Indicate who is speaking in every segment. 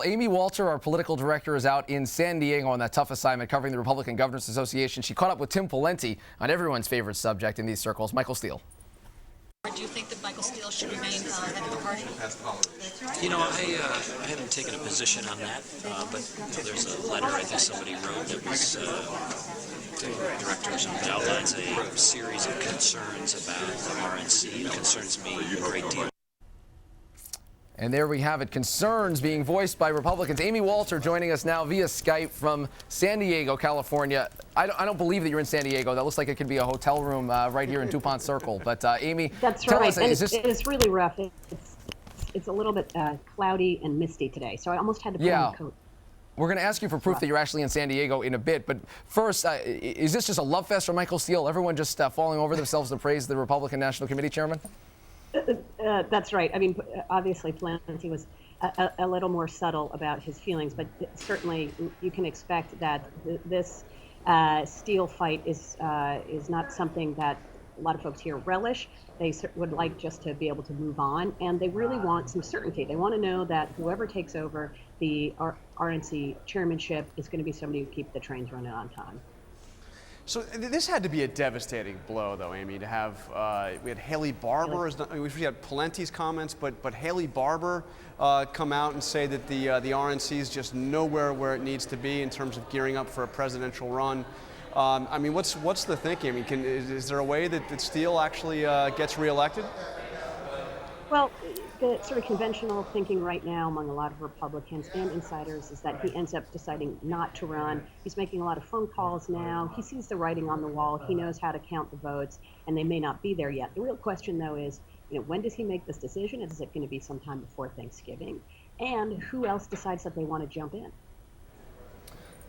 Speaker 1: Amy Walter, our political director, is out in San Diego on that tough assignment covering the Republican Governors Association. She caught up with Tim Pawlenty on everyone's favorite subject in these circles, Michael Steele.
Speaker 2: Do you think that Michael Steele should remain head of the party?
Speaker 3: You know, I haven't taken a position on that, but there's a letter I think somebody wrote that was to the director or something that outlines a series of concerns about the RNC. It concerns me a great deal.
Speaker 1: And there we have it, concerns being voiced by Republicans. Amy Walter joining us now via Skype from San Diego, California. I don't believe that you're in San Diego. That looks like it could be a hotel room right here in DuPont Circle. But Amy,
Speaker 4: that's
Speaker 1: tell
Speaker 4: right.
Speaker 1: us,
Speaker 4: and
Speaker 1: is this...
Speaker 4: it's really rough. It's a little bit cloudy and misty today, so I almost had to put on a coat.
Speaker 1: We're going to ask you for proof that you're actually in San Diego in a bit. But first, is this just a love fest for Michael Steele? Everyone just falling over themselves to praise the Republican National Committee chairman?
Speaker 4: That's right. I mean, obviously, Pawlenty was a little more subtle about his feelings, but certainly you can expect that this Steele fight is not something that a lot of folks here relish. They would like just to be able to move on, and they really want some certainty. They want to know that whoever takes over the RNC chairmanship is going to be somebody who keeps the trains running on time.
Speaker 5: So this had to be a devastating blow, though, Amy, to have, we had Haley Barbour, we had Pawlenty's comments, but Haley Barbour come out and say that the RNC is just nowhere where it needs to be in terms of gearing up for a presidential run. I mean, what's the thinking? I mean, is there a way that Steele actually gets reelected?
Speaker 4: Well, the sort of conventional thinking right now among a lot of Republicans and insiders is that he ends up deciding not to run. He's making a lot of phone calls now. He sees the writing on the wall. He knows how to count the votes, and they may not be there yet. The real question, though, is, when does he make this decision? Is it going to be sometime before Thanksgiving? And who else decides that they want to jump in?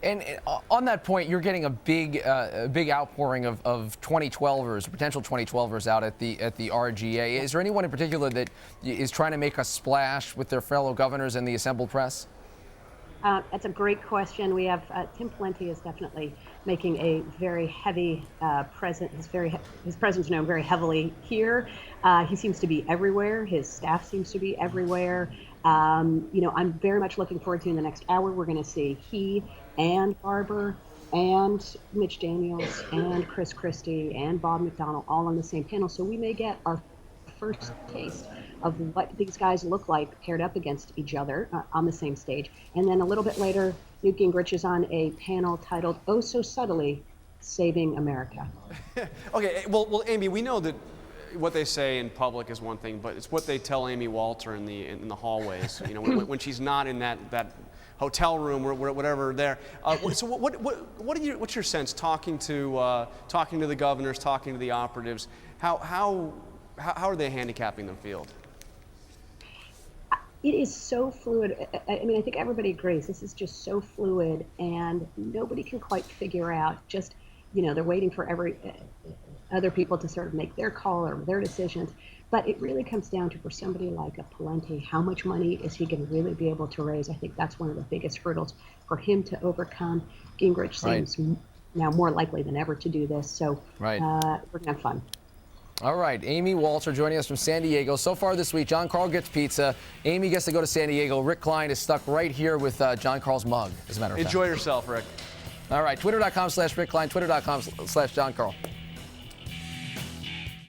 Speaker 1: And on that point, you're getting a big outpouring of 2012ers, potential 2012ers out at the RGA. Is there anyone in particular that is trying to make a splash with their fellow governors and the assembled press?
Speaker 4: That's a great question. We have Tim Pawlenty is definitely making a very heavy presence. His presence known very heavily here. He seems to be everywhere. His staff seems to be everywhere. I'm very much looking forward to in the next hour. We're going to see he and Barbour and Mitch Daniels and Chris Christie and Bob McDonnell all on the same panel. So we may get our first taste of what these guys look like paired up against each other on the same stage. And then a little bit later, Newt Gingrich is on a panel titled, "Oh So Subtly, Saving America."
Speaker 5: Okay, well, Amy, we know that what they say in public is one thing, but it's what they tell Amy Walter in the hallways. When she's not in that hotel room or whatever there. So what's your sense talking to the governors, talking to the operatives? How are they handicapping the field?
Speaker 4: It is so fluid. I mean, I think everybody agrees this is just so fluid, and nobody can quite figure out. Just they're waiting for other people to sort of make their call or their decisions. But it really comes down to, for somebody like a Pawlenty, how much money is he going to really be able to raise? I think that's one of the biggest hurdles for him to overcome. Gingrich seems now more likely than ever to do this. So we're going to have fun.
Speaker 1: All right, Amy Walter joining us from San Diego. So far this week, John Carl gets pizza. Amy gets to go to San Diego. Rick Klein is stuck right here with John Carl's mug, as a matter of fact.
Speaker 5: Enjoy yourself, Rick.
Speaker 1: All right, twitter.com/Rick Klein, twitter.com/John Carl.